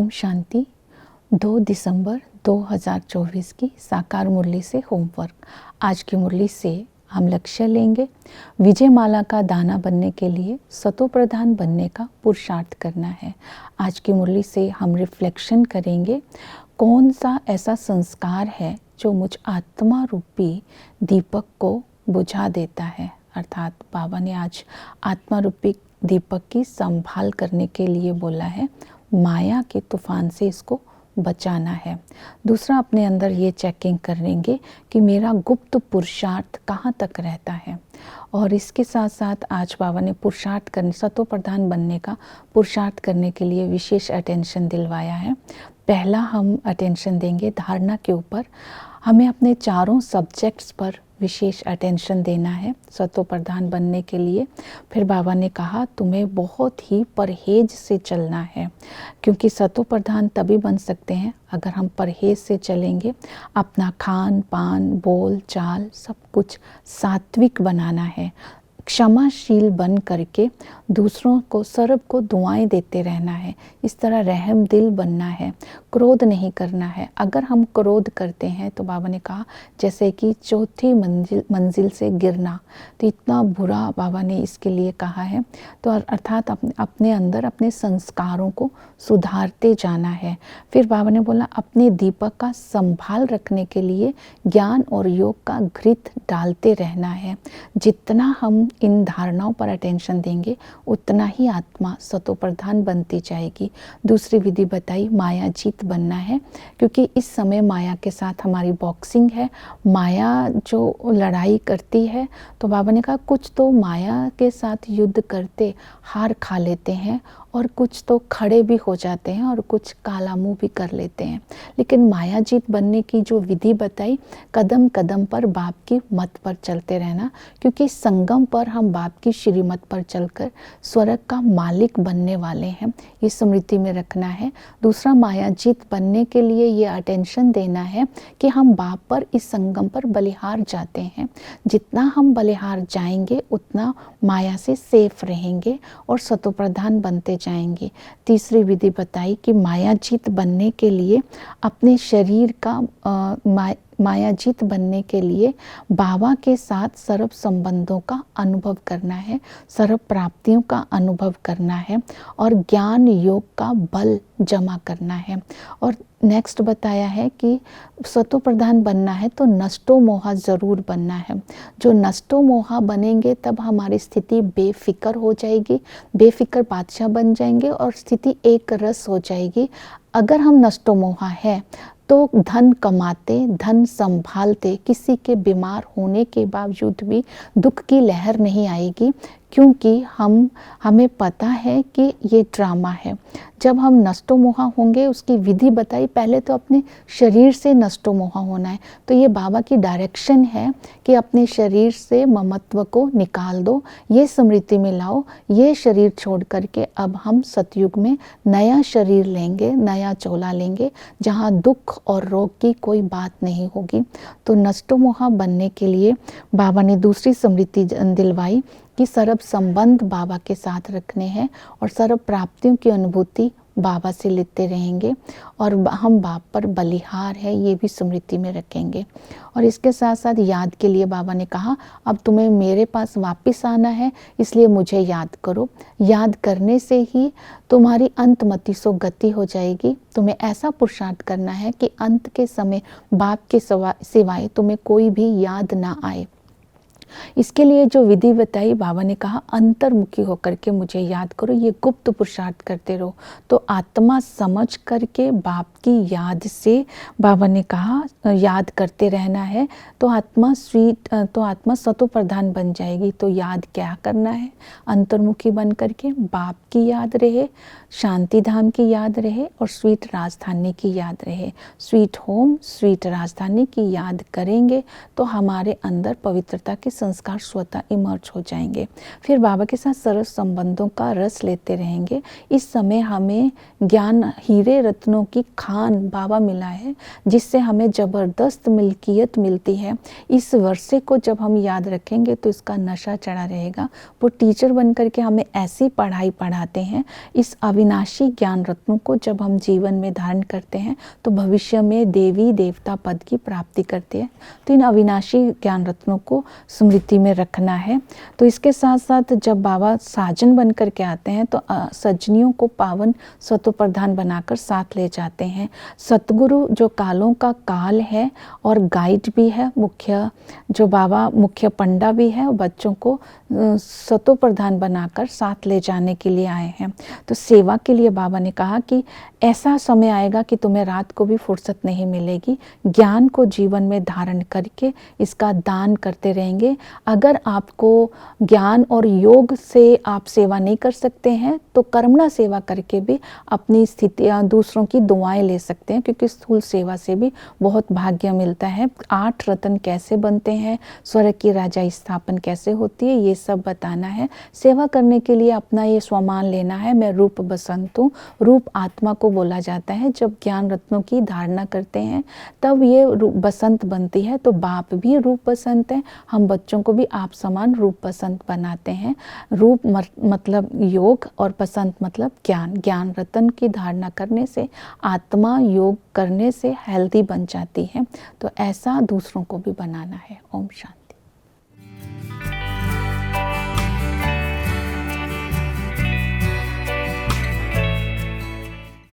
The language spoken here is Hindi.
ओम शांति। 2 दिसंबर 2024 की साकार मुरली से होमवर्क। आज की मुरली से हम लक्ष्य लेंगे विजय माला का दाना बनने के लिए सतो प्रधान बनने का पुरुषार्थ करना है। आज की मुरली से हम रिफ्लेक्शन करेंगे कौन सा ऐसा संस्कार है जो मुझ आत्मा रूपी दीपक को बुझा देता है। अर्थात बाबा ने आज आत्मा रूपी दीपक की संभाल करने के लिए बोला है, माया के तूफान से इसको बचाना है। दूसरा, अपने अंदर ये चेकिंग करेंगे कि मेरा गुप्त पुरुषार्थ कहाँ तक रहता है। और इसके साथ साथ आज बाबा ने पुरुषार्थ करने, सतो प्रधान बनने का पुरुषार्थ करने के लिए विशेष अटेंशन दिलवाया है। पहला हम अटेंशन देंगे धारणा के ऊपर। हमें अपने चारों सब्जेक्ट्स पर विशेष अटेंशन देना है सतो प्रधान बनने के लिए। फिर बाबा ने कहा तुम्हें बहुत ही परहेज से चलना है, क्योंकि सतो प्रधान तभी बन सकते हैं अगर हम परहेज से चलेंगे। अपना खान पान बोल चाल सब कुछ सात्विक बनाना है। क्षमाशील बन करके दूसरों को, सर्व को दुआएं देते रहना है। इस तरह रहम दिल बनना है, क्रोध नहीं करना है। अगर हम क्रोध करते हैं तो बाबा ने कहा जैसे कि चौथी मंजिल से गिरना, तो इतना बुरा बाबा ने इसके लिए कहा है। तो अर्थात अपने अंदर अपने संस्कारों को सुधारते जाना है। फिर बाबा ने बोला अपने दीपक का संभाल रखने के लिए ज्ञान और योग का घृत डालते रहना है। जितना हम इन धारणाओं पर अटेंशन देंगे उतना ही आत्मा सतो प्रधान बनती जाएगी। दूसरी विधि बताई, माया जीत बनना है, क्योंकि इस समय माया के साथ हमारी बॉक्सिंग है। माया जो लड़ाई करती है, तो बाबा ने कहा कुछ तो माया के साथ युद्ध करते हार खा लेते हैं और कुछ तो खड़े भी हो जाते हैं और कुछ काला मुंह भी कर लेते हैं। लेकिन माया जीत बनने की जो विधि बताई, कदम कदम पर बाप की मत पर चलते रहना, क्योंकि संगम पर हम बाप की श्रीमत पर चलकर स्वर्ग का मालिक बनने वाले हैं। ये स्मृति में रखना है। दूसरा, माया जीत बनने के लिए ये अटेंशन देना है कि हम बाप पर इस संगम पर बलिहार जाते हैं। जितना हम बलिहार जाएंगे उतना माया से सेफ रहेंगे और सतो प्रधान बनते जाएंगे। तीसरी विधि बताई कि माया जीत बनने के लिए अपने शरीर का माया जीत बनने के लिए बाबा के साथ सर्व संबंधों का अनुभव करना है, सर्व प्राप्तियों का अनुभव करना है और ज्ञान योग का बल जमा करना है। और नेक्स्ट बताया है कि सतो प्रधान बनना है तो नष्टो मोहा जरूर बनना है। जो नष्टो मोहा बनेंगे तब हमारी स्थिति बेफिक्र हो जाएगी, बेफिक्र बादशाह बन जाएंगे और स्थिति एक रस हो जाएगी। अगर हम नष्टो मोहा है तो धन कमाते, धन संभालते, किसी के बीमार होने के बावजूद भी दुख की लहर नहीं आएगी, क्योंकि हमें पता है कि ये ड्रामा है। जब हम नष्टो मोहा होंगे, उसकी विधि बताई, पहले तो अपने शरीर से नष्टो मोहा होना है। तो ये बाबा की डायरेक्शन है कि अपने शरीर से ममत्व को निकाल दो, ये स्मृति में लाओ। ये शरीर छोड़ करके अब हम सतयुग में नया शरीर लेंगे, नया चोला लेंगे, जहाँ दुख और रोग की कोई बात नहीं होगी। तो नष्टो मोहा बनने के लिए बाबा ने दूसरी स्मृति दिलवाई कि सर्व संबंध बाबा के साथ रखने हैं और सर्व प्राप्तियों की अनुभूति बाबा से लेते रहेंगे और हम बाप पर बलिहार है, ये भी स्मृति में रखेंगे। और इसके साथ साथ याद के लिए बाबा ने कहा अब तुम्हें मेरे पास वापस आना है, इसलिए मुझे याद करो। याद करने से ही तुम्हारी अंतमति सो गति हो जाएगी। तुम्हें ऐसा पुरुषार्थ करना है कि अंत के समय बाप के सिवाय तुम्हें कोई भी याद ना आए। इसके लिए जो विधि बताई, बाबा ने कहा अंतर्मुखी होकर के मुझे याद करो, ये गुप्त पुरुषार्थ करते रहो। तो आत्मा समझ करके बाप की याद से बाबा ने कहा याद करते रहना है, तो आत्मा सतो प्रधान बन जाएगी। तो याद क्या करना है? अंतर्मुखी बन करके बाप की याद रहे, शांति धाम की याद रहे और स्वीट राजधानी की याद रहे। स्वीट होम, स्वीट राजधानी की याद करेंगे तो हमारे अंदर पवित्रता के संस्कार स्वतः इमर्ज हो जाएंगे। फिर बाबा के साथ सरस संबंधों का रस लेते रहेंगे। इस समय हमें ज्ञान हीरे रत्नों की खान बाबा मिला है, जिससे हमें जबरदस्त मिल्कियत मिलती है। इस वर्षे को जब हम याद रखेंगे तो इसका नशा चढ़ा रहेगा। वो टीचर बन करके हमें ऐसी पढ़ाई पढ़ाते हैं, इस अविनाशी ज्ञान रत्नों को जब हम जीवन में धारण करते हैं तो भविष्य में देवी देवता पद की प्राप्ति करते हैं। तो इन अविनाशी ज्ञान रत्नों को स्मृति में रखना है। तो इसके साथ साथ जब बाबा साजन बन कर के आते हैं तो सजनियों को पावन सतो प्रधान बनाकर साथ ले जाते हैं। सतगुरु जो कालों का काल है और गाइड भी है, मुख्य जो बाबा मुख्य पंडा भी है, बच्चों को सतो प्रधान बनाकर साथ ले जाने के लिए आए हैं। तो सेवा के लिए बाबा ने कहा कि ऐसा समय आएगा कि तुम्हें रात को भी फुर्सत नहीं मिलेगी, ज्ञान को जीवन में धारण करके इसका दान करते रहेंगे। अगर आपको ज्ञान और योग से आप सेवा नहीं कर सकते हैं तो कर्मणा सेवा करके भी अपनी स्थितियाँ दूसरों की दुआएं ले सकते हैं, क्योंकि स्थूल सेवा से भी बहुत भाग्य मिलता है। 8 रत्न कैसे बनते हैं, स्वर्ग की राजा स्थापन कैसे होती है, ये सब बताना है। सेवा करने के लिए अपना ये स्वमान लेना है, मैं रूप बसंत हूँ। रूप आत्मा को बोला जाता है। जब ज्ञान रत्नों की धारणा करते हैं तब ये रूप बसंत बनती है। तो बाप भी रूप बसंत है, हम बच्चों को भी आप समान रूप बसंत बनाते हैं। रूप मतलब योग और बसंत मतलब ज्ञान। ज्ञान रत्न की धारणा करने से आत्मा योग करने से हेल्दी बन जाती है। तो ऐसा दूसरों को भी बनाना है। ओम शांति।